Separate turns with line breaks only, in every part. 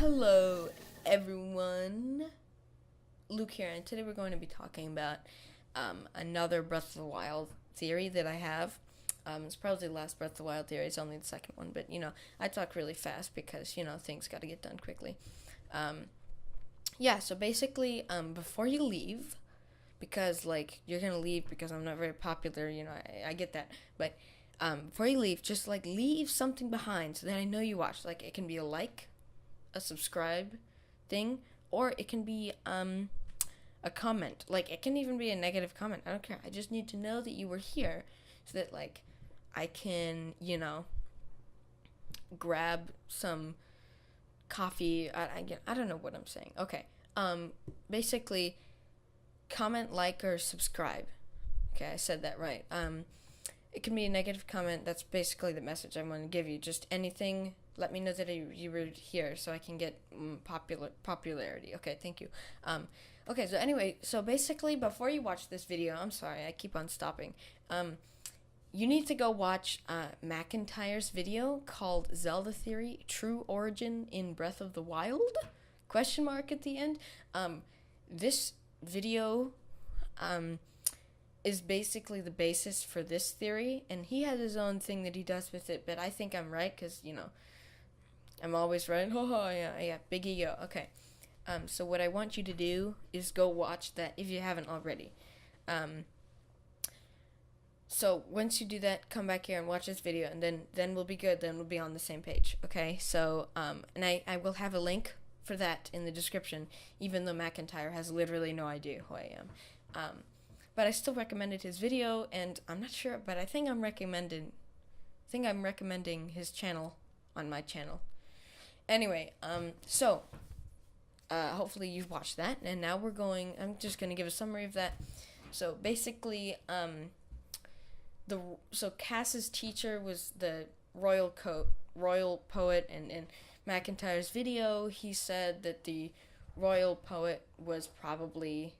Hello, everyone. Luke here, and today we're going to be talking about another Breath of the Wild theory that I have. It's probably the last Breath of the Wild theory. It's only the second one, but I talk really fast because things got to get done quickly. So basically, before you leave, because you're gonna leave because I'm not very popular, I get that, but before you leave, just leave something behind so that I know you watched. It can be a like, a subscribe thing, or it can be a comment. It can even be a negative comment. I don't care. I just need to know that you were here so that I can grab some coffee. I don't know what I'm saying. Okay. Basically, comment, like, or subscribe. Okay, I said that right. It can be a negative comment. That's basically the message I want to give you. Just anything. Let me know that you were here so I can get popularity. Okay, thank you. Okay, so anyway, so basically, before you watch this video, I'm sorry, I keep on stopping. You need to go watch McIntyre's video called Zelda Theory: True Origin in Breath of the Wild? Question mark at the end. This video is basically the basis for this theory, and he has his own thing that he does with it, but I think I'm right because, I'm always right. Oh, yeah, big ego. Okay. So what I want you to do is go watch that if you haven't already. So once you do that, come back here and watch this video, and then we'll be good. Then we'll be on the same page. Okay. So and I will have a link for that in the description, even though McIntyre has literally no idea who I am. But I still recommended his video, and I'm not sure, but I think I'm recommending his channel on my channel. Anyway, so hopefully you've watched that, and now I'm just going to give a summary of that. So basically, Cass's teacher was the royal poet, and in McIntyre's video, he said that the royal poet was probably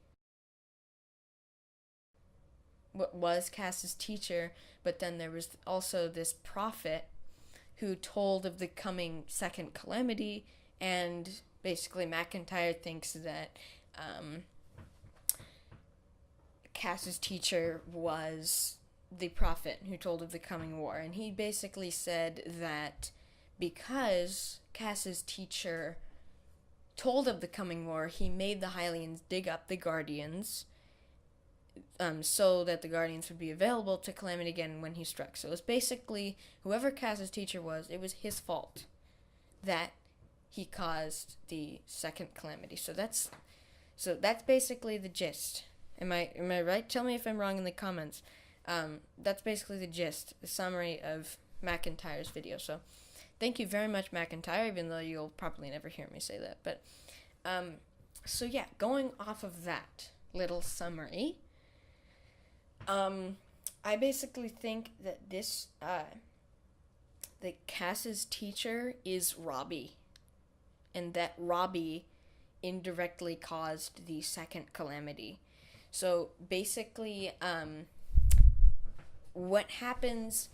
what was Cass's teacher, but then there was also this prophet who told of the coming second calamity, and basically McIntyre thinks that Cass's teacher was the prophet who told of the coming war, and he basically said that because Cass's teacher told of the coming war, he made the Hylians dig up the Guardians, so that the Guardians would be available to Calamity again when he struck. So it was basically, whoever Cass's teacher was, it was his fault that he caused the second Calamity. So that's basically the gist. Am I right? Tell me if I'm wrong in the comments. That's basically the gist, the summary of McIntyre's video. So thank you very much, McIntyre, even though you'll probably never hear me say that. But so yeah, going off of that little summary, I basically think that that Cass's teacher is Robbie, and that Robbie indirectly caused the second calamity. So basically, what happens,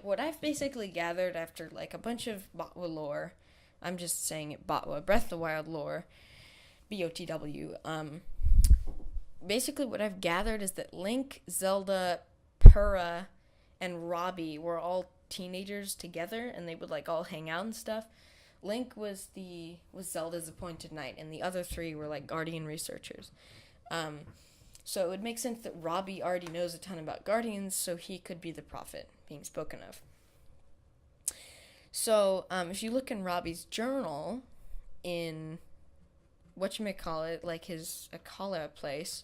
what I've basically gathered after a bunch of BotW lore, I'm just saying it, BotW, Breath of the Wild lore, BotW, basically what I've gathered is that Link, Zelda, Purah, and Robbie were all teenagers together, and they would all hang out and stuff. Link was Zelda's appointed knight, and the other three were Guardian researchers. So it would make sense that Robbie already knows a ton about Guardians, so he could be the prophet being spoken of. So if you look in Robbie's journal, in whatchamacallit, his Akala place,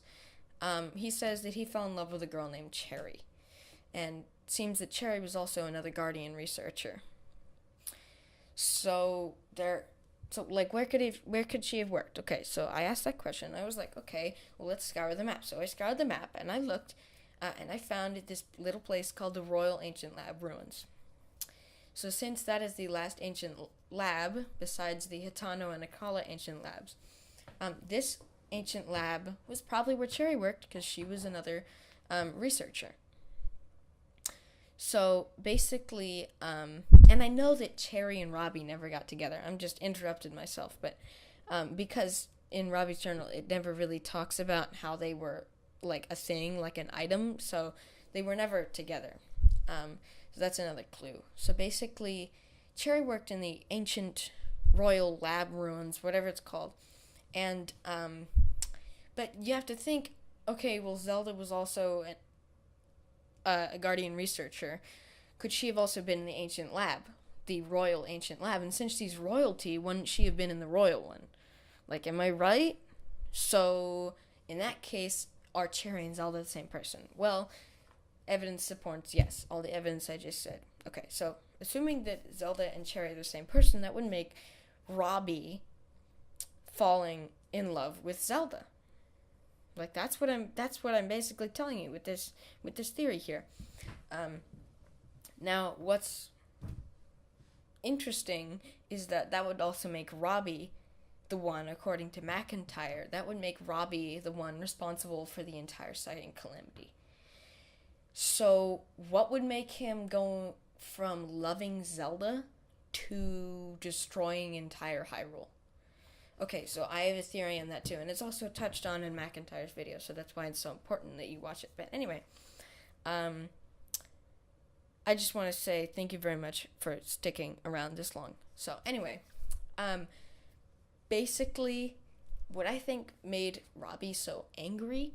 he says that he fell in love with a girl named Cherry, and it seems that Cherry was also another Guardian researcher. So where could she have worked? Okay, so I asked that question. I was like, okay, well, let's scour the map. So I scoured the map, and I looked, and I found this little place called the Royal Ancient Lab Ruins. So since that is the last ancient lab, besides the Hitano and Akala ancient labs, this ancient lab was probably where Cherry worked, because she was another researcher. So basically, And I know that Cherry and Robbie never got together. I'm just interrupted myself, but because in Robbie's journal it never really talks about how they were like a thing, like an item, so they were never together. So that's another clue. So basically, Cherry worked in the ancient royal lab ruins, whatever it's called, and but you have to think, okay, well, Zelda was also a Guardian researcher. Could she have also been in the ancient lab, the royal ancient lab? And since she's royalty, wouldn't she have been in the royal one? Like, am I right? So, in that case, are Cherry and Zelda the same person? Well, evidence supports yes, all the evidence I just said. Okay, so assuming that Zelda and Cherry are the same person, that would make Robbie falling in love with Zelda. Like, that's what I'm basically telling you with this theory here. Now, what's interesting is that would also make Robbie the one, according to McIntyre, that would make Robbie the one responsible for the entire sighting calamity. So, what would make him go from loving Zelda to destroying entire Hyrule? Okay, so I have a theory on that too, and it's also touched on in McIntyre's video, so that's why it's so important that you watch it. But anyway, I just want to say thank you very much for sticking around this long. So anyway, basically, what I think made Robbie so angry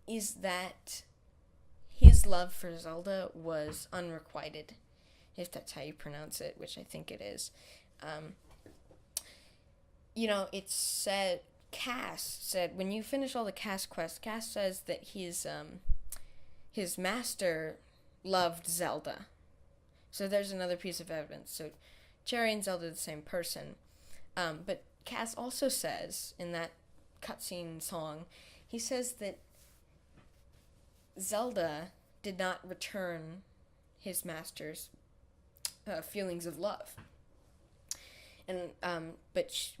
is that his love for Zelda was unrequited, if that's how you pronounce it, which I think it is. It's said, Cass said, when you finish all the Cass quests, Cass says that his master loved Zelda. So there's another piece of evidence. So Cherry and Zelda are the same person. But Cass also says in that cutscene song, he says that Zelda did not return his master's feelings of love. And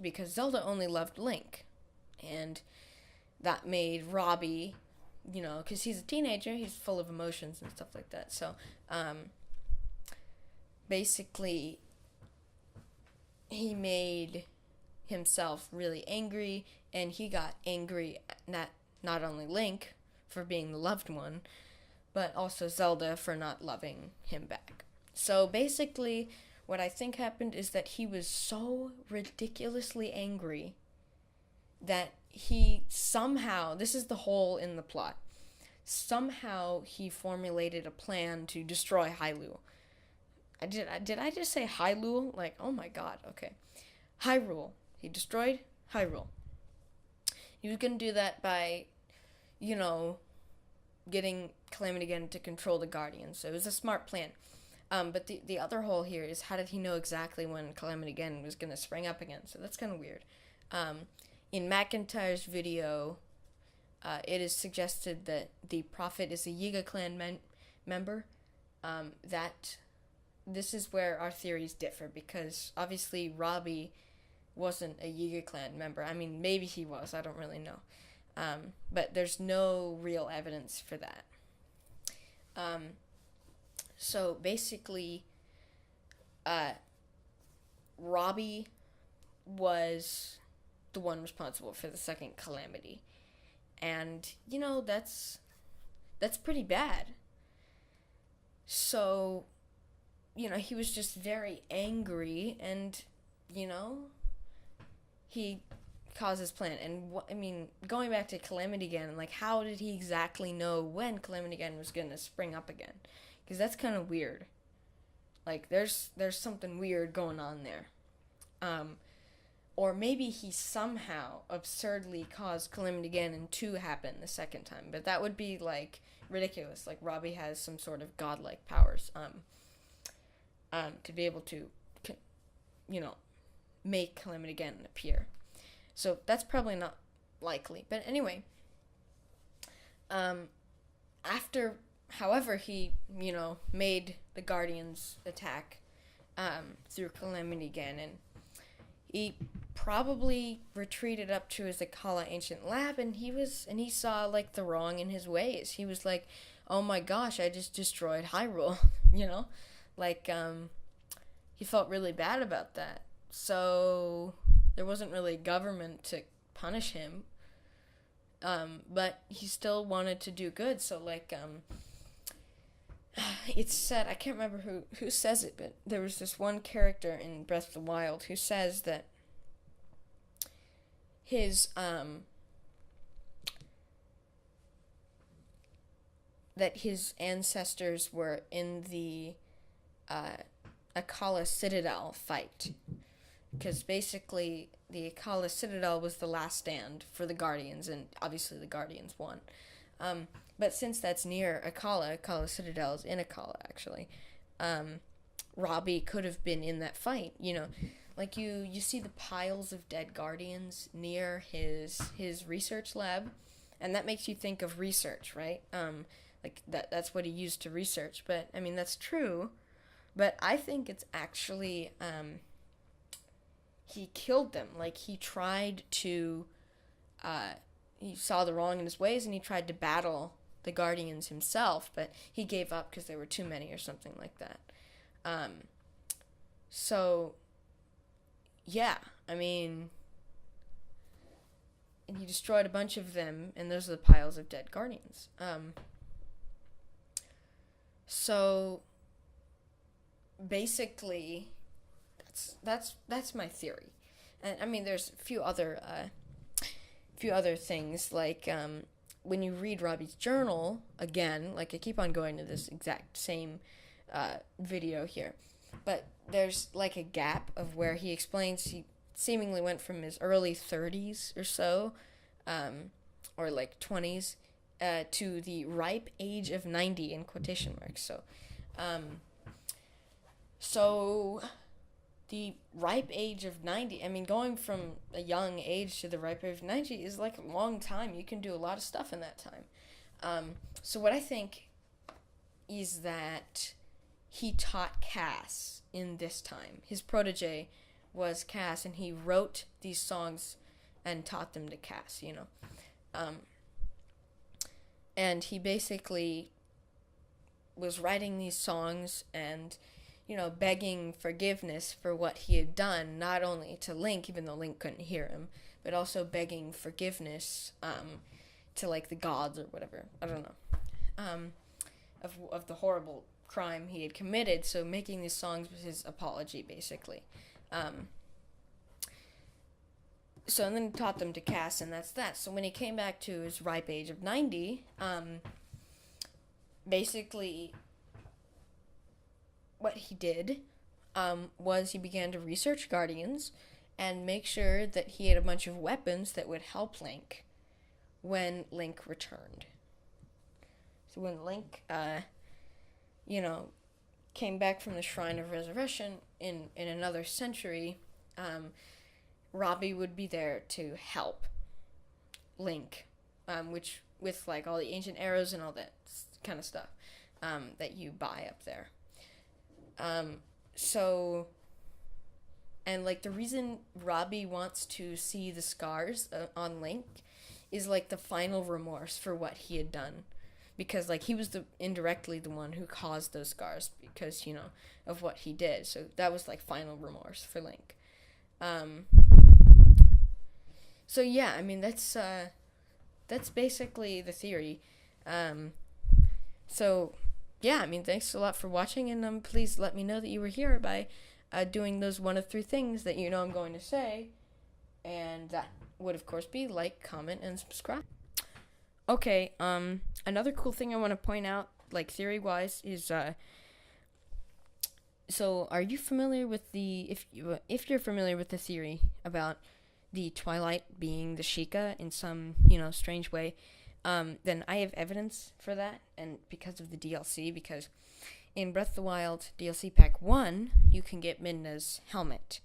because Zelda only loved Link, and that made Robbie, because he's a teenager, he's full of emotions and stuff like that. So basically, he made himself really angry, and he got angry at not only Link for being the loved one, but also Zelda for not loving him back. So basically, what I think happened is that he was so ridiculously angry that he somehow, this is the hole in the plot, somehow he formulated a plan to destroy Hyrule. Did I just say Hyrule? Like, oh my god, okay. Hyrule. He destroyed Hyrule. He was going to do that by, getting Calamity Ganon to control the Guardians. So it was a smart plan. But the other hole here is, how did he know exactly when Calamity Ganon was going to spring up again? So that's kind of weird. In McIntyre's video, it is suggested that the Prophet is a Yiga clan member. That this is where our theories differ, because obviously Robbie wasn't a Yiga clan member. I mean, maybe he was. I don't really know. But there's no real evidence for that. So basically, Robbie was the one responsible for the second calamity. And, that's pretty bad. So, he was just very angry, and, he caused his plan. And, going back to Calamity Ganon, like, how did he exactly know when Calamity Ganon was going to spring up again? Because that's kind of weird. Like, there's something weird going on there. Or maybe he somehow absurdly caused Calamity Ganon to happen the second time. But that would be, like, ridiculous. Like, Robbie has some sort of godlike powers to be able to, make Calamity Ganon appear. So that's probably not likely. But anyway, however he, made the Guardians attack through Calamity Ganon, he probably retreated up to his Akala Ancient Lab, and he saw, like, the wrong in his ways. He was like, oh my gosh, I just destroyed Hyrule, Like, he felt really bad about that. So there wasn't really a government to punish him. But he still wanted to do good. So like, it's said, I can't remember who says it, but there was this one character in Breath of the Wild who says that his ancestors were in the Akala Citadel fight, because basically the Akala Citadel was the last stand for the Guardians, and obviously the Guardians won. But since that's near Akala Citadel is in Akala, actually, Robbie could have been in that fight. You know, like you see the piles of dead Guardians near his research lab, and that makes you think of research, right? Like that's what he used to research. But I mean, that's true. But I think it's actually he killed them. Like he tried to he saw the wrong in his ways, and he tried to battle the Guardians himself, but he gave up because there were too many or something like that. So yeah, I mean, and he destroyed a bunch of them, and those are the piles of dead Guardians. So basically, that's my theory, and I mean, there's a few other things, like when you read Robbie's journal again, like I keep on going to this exact same video here, but there's like a gap of where he explains he seemingly went from his early 30s or so, or like 20s, to the ripe age of 90 in quotation marks. So the ripe age of 90, I mean, going from a young age to the ripe age of 90 is like a long time. You can do a lot of stuff in that time. So what I think is that he taught Cass in this time. His protege was Cass, and he wrote these songs and taught them to Cass, you know. And he basically was writing these songs and, you know, begging forgiveness for what he had done, not only to Link, even though Link couldn't hear him, but also begging forgiveness to, like, the gods or whatever. I don't know. Of the horrible crime he had committed, so making these songs was his apology, basically. So, and then he taught them to Cass, and that's that. So when he came back to his ripe age of 90, basically what he did was he began to research Guardians and make sure that he had a bunch of weapons that would help Link when Link returned. So when Link, came back from the Shrine of Resurrection in another century, Robbie would be there to help Link, which with like all the ancient arrows and all that kind of stuff that you buy up there. So, and like the reason Robbie wants to see the scars on Link is like the final remorse for what he had done, because like he was indirectly the one who caused those scars because, you know, of what he did. So that was like final remorse for Link. So yeah, I mean that's basically the theory. So yeah, I mean, thanks a lot for watching, and please let me know that you were here by doing those one of three things that you know I'm going to say, and that would of course be like, comment, and subscribe. Okay, another cool thing I want to point out, like theory wise, is so are you familiar with if you're familiar with the theory about the Twilight being the Sheikah in some, you know, strange way, then I have evidence for that, and because of the DLC, because in Breath of the Wild DLC Pack 1, you can get Midna's helmet,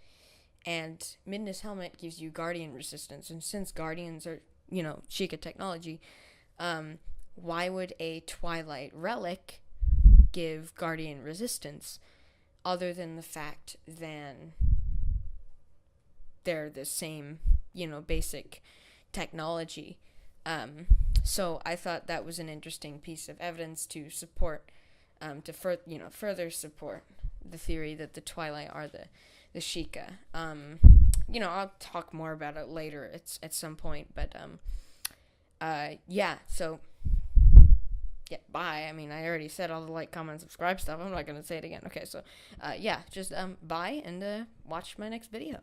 and Midna's helmet gives you Guardian resistance, and since Guardians are, you know, Sheikah technology, why would a Twilight relic give Guardian resistance, other than the fact that they're the same, you know, basic technology? So I thought that was an interesting piece of evidence to support, further support the theory that the Twilight are the Sheikah. I'll talk more about it later at some point, but so yeah, bye. I mean, I already said all the like, comment, subscribe stuff. I'm not gonna say it again. Okay, so just bye, and watch my next video.